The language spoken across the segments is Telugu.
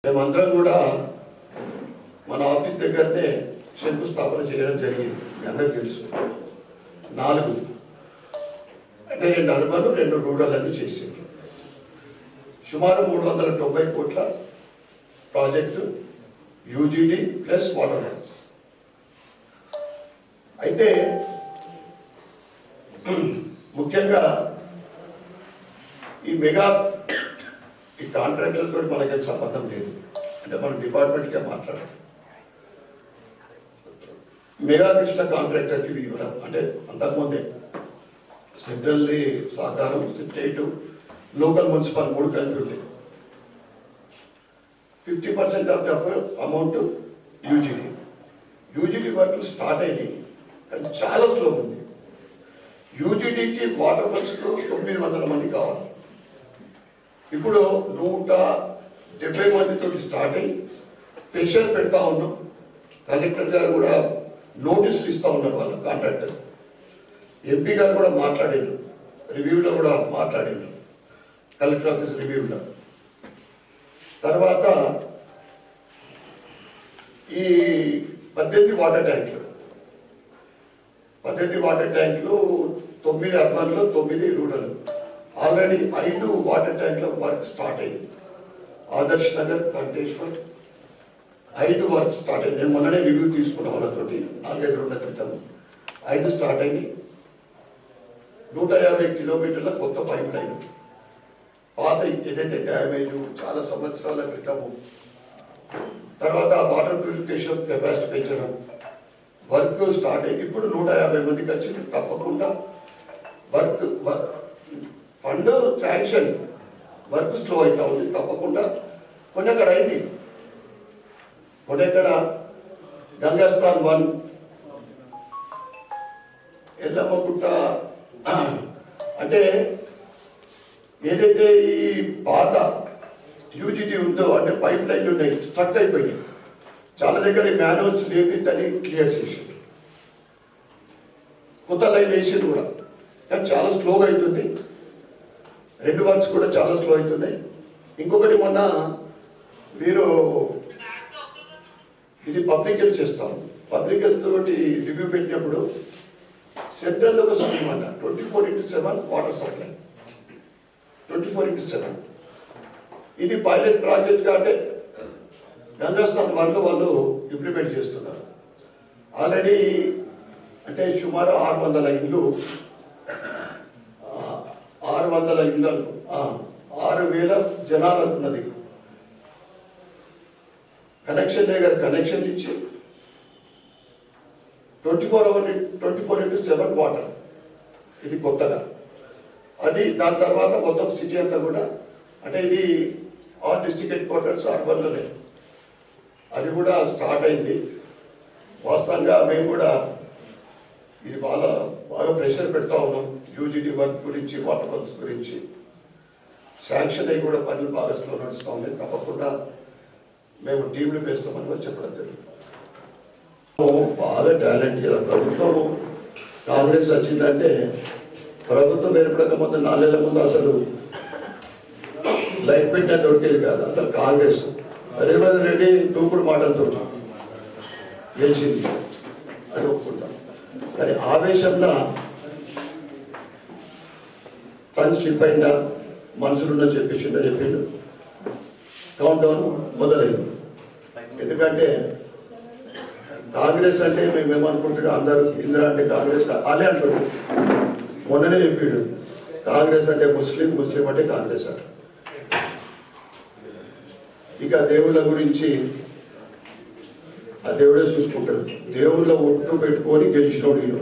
మేమందరం కూడా మన ఆఫీస్ దగ్గరనే శంకుస్థాపన చేయడం జరిగింది. మీ అందరికీ తెలుసు. 4 అంటే 2 అర్బన్ 2 రూరల్ అని చేసింది. సుమారు 390 కోట్ల project UGD plus water works. అయితే ముఖ్యంగా ఈ మెగా ఈ కాంట్రాక్టర్లతో మనకేం సంబంధం లేదు. అంటే మన డిపార్ట్మెంట్గా మాట్లాడాలి. మెగా కృష్ణ కాంట్రాక్టర్కి ఇవ్వడం అంటే అంతకుముందే సెంట్రల్ సహకారం, స్టేట్, లోకల్, మున్సిపల్ 3 కలిపి ఉంటాయి. 50% ఆఫ్ ద అమౌంట్ యూజీడీ వర్క్లు స్టార్ట్ అయినాయి, కానీ చాలా స్లో ఉంది. యూజీడీకి వాటర్ వర్క్స్కు 900 మంది కావాలి. ఇప్పుడు 170 మందితో స్టార్ట్ అయ్యి ప్రెషర్ పెడతా ఉన్నాం. కలెక్టర్ గారు కూడా నోటీసులు ఇస్తూ ఉన్నారు వాళ్ళ కాంట్రాక్టర్. ఎంపీ గారు కూడా మాట్లాడారు, రివ్యూలో కూడా మాట్లాడారు, కలెక్టర్ ఆఫీస్ రివ్యూలో. తర్వాత ఈ 18 వాటర్ ట్యాంకులు 9 అర్బన్లో 9 రూరల్. ఆల్రెడీ 5 వాటర్ ట్యాంకుల వర్క్ స్టార్ట్ అయింది. ఆదర్శ్ నగర్, కంటేశ్వర్ 5 వర్క్ స్టార్ట్ అయింది. నేను మొన్ననే రివ్యూ తీసుకున్న వాళ్ళతోటి 4-5 రోజుల క్రితం. 5 స్టార్ట్ అయింది. 150 కిలోమీటర్ల కొత్త పైప్ లైన్. పాత ఏదైతే డ్యామేజ్ చాలా సంవత్సరాల క్రితము. తర్వాత వాటర్ ప్యూరిఫికేషన్ కెపాసిటీ పెంచడం వర్క్ స్టార్ట్ అయింది. ఇప్పుడు 150 మందికి వచ్చింది. తప్పకుండా work fund sanction, work slow అవుతా ఉంది. తప్పకుండా కొన్ని అక్కడ అయింది, కొన్ని అక్కడ గంగాస్థాన్ 1, ఎల్లమ్మగుట్ట. అంటే ఏదైతే ఈ పాత యూజీటీ ఉందో అంటే పైప్ లైన్లు ఉన్నాయి, స్ట్రక్ అయిపోయినాయి. చాలా దగ్గర ఈ మాన్యువల్స్ లేవి, దాన్ని క్లియర్ చేసింది. కొత్త లైన్ వేసింది కూడా, కానీ చాలా స్లోగా అవుతుంది. 2 వర్క్స్ కూడా చాలా స్లో అవుతున్నాయి. ఇంకొకటి మొన్న మీరు ఇది పబ్లిక్ హెల్త్ చేస్తాం. పబ్లిక్ హెల్త్ తోటి రివ్యూ పెట్టినప్పుడు సెంట్రల్ ఒక స్కీమ్ అంట 24/7 వాటర్ సప్లై. 24/7 ఇది పైలట్ ప్రాజెక్ట్గా అంటే గంగాస్థాన్ 1లో వాళ్ళు ఇంప్లిమెంట్ చేస్తున్నారు. ఆల్రెడీ అంటే సుమారు 600 ఇళ్ళు 6,000 జనాలు ఉన్నది. కనెక్షన్ దగ్గర కనెక్షన్ ఇచ్చి 24/7 వాటర్. ఇది కొత్తగా అది. దాని తర్వాత మొత్తం సిటీ అంతా కూడా అంటే ఇది ఆల్ డిస్ట్రిక్ట్ హెడ్ క్వార్టర్స్ అర్బన్లోనే అది కూడా స్టార్ట్ అయింది. వాస్తవంగా మేము కూడా ఇది బాగా ప్రెషర్ పెడతా ఉన్నాం. యూజీడీ వర్క్ గురించి, వాటర్ వర్క్స్ గురించి శాంక్షన్ అయ్యి కూడా పనులు బాగా స్లో నడుస్తూ ఉన్నాయి. తప్పకుండా మేము టీంలు వేస్తామని కూడా చెప్పడం జరుగుతుంది. బాగా టాలెంట్. ఇలా ప్రభుత్వం కాంగ్రెస్ వచ్చిందంటే ప్రభుత్వం ఏర్పడక ముందు 4 నెలల ముందు అసలు లైఫ్ పెట్టిన దొరికేది కాదు. అసలు కాంగ్రెస్ రేవంత్ రెడ్డి దూకుడు మాటలతో గెలిచింది, అది ఒప్పుకుంటాం. కానీ ఆవేశంలో పని స్లిప్ అయిందా, మనసులున్నా చెప్పిండు, కౌంట్ డౌన్ మొదలైంది. ఎందుకంటే కాంగ్రెస్ అంటే మేమేమనుకుంటున్నాం, అందరూ ఇందిరా అంటే కాంగ్రెస్ వాళ్ళే అంటారు. మొన్ననే చెప్పిండు కాంగ్రెస్ అంటే ముస్లిం అంటే కాంగ్రెస్ అంట. ఇక దేవుళ్ళ గురించి ఆ దేవుడే చూసుకుంటాడు. దేవుళ్ళ ఒట్టు పెట్టుకొని గెలిచినోడు ఈయన.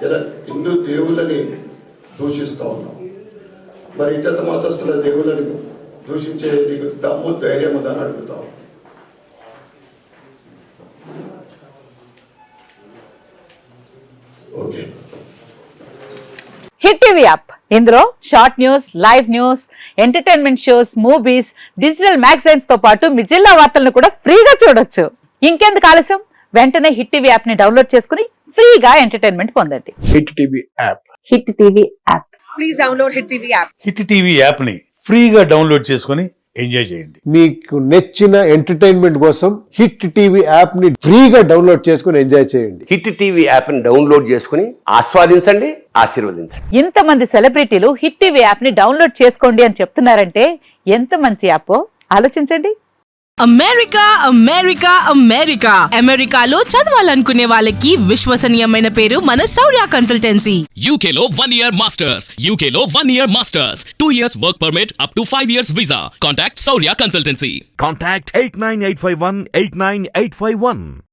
ఇలా హిందూ దేవుళ్ళని దూషిస్తూ ఉన్నాం. మరి ఇతర మతస్థుల దేవుళ్ళని దూషించే నీకు దమ్ము ధైర్యం ఉందని అడుగుతాం. ఓకే. హిట్ టీవీ యాప్, ఇందులో short news, live news, entertainment shows, movies, digital magazines తో పాటు మీ జిల్లా వార్తలను కూడా ఫ్రీగా చూడొచ్చు. ఇంకెందుకు ఆలస్యం, వెంటనే హిట్ టీవీ యాప్ ని డౌన్లోడ్ చేసుకుని ఫ్రీగా ఎంటర్టైన్మెంట్ పొందండి. Hit TV app. Hit TV app. Please download Hit TV app. Hit TV app ని ఫ్రీగా డౌన్లోడ్ చేసుకొని ఎంజాయ్ చేయండి. మీకు నచ్చిన ఎంటర్టైన్మెంట్ కోసం హిట్ టీవీ యాప్ ని ఫ్రీగా డౌన్లోడ్ చేసుకుని ఎంజాయ్ చేయండి. హిట్ టీవీ యాప్ ని డౌన్లోడ్ చేసుకుని ఆస్వాదించండి, ఆశీర్వదించండి. ఇంతమంది సెలబ్రిటీలు హిట్ టీవీ యాప్ ని డౌన్లోడ్ చేసుకోండి అని చెప్తున్నారంటే ఎంత మంచి యాప్ ఆలోచించండి. అమెరికా అమెరికా అమెరికా అమెరికాలో చదవాలనుకునే వాళ్ళకి విశ్వసనీయమైన పేరు మన శౌర్య కన్సల్టెన్సీ. UK లో 1 year masters. UK లో 1 year masters. 2 years work permit up to 5 years visa. Contact Saurya Consultancy. Contact 89851 89851.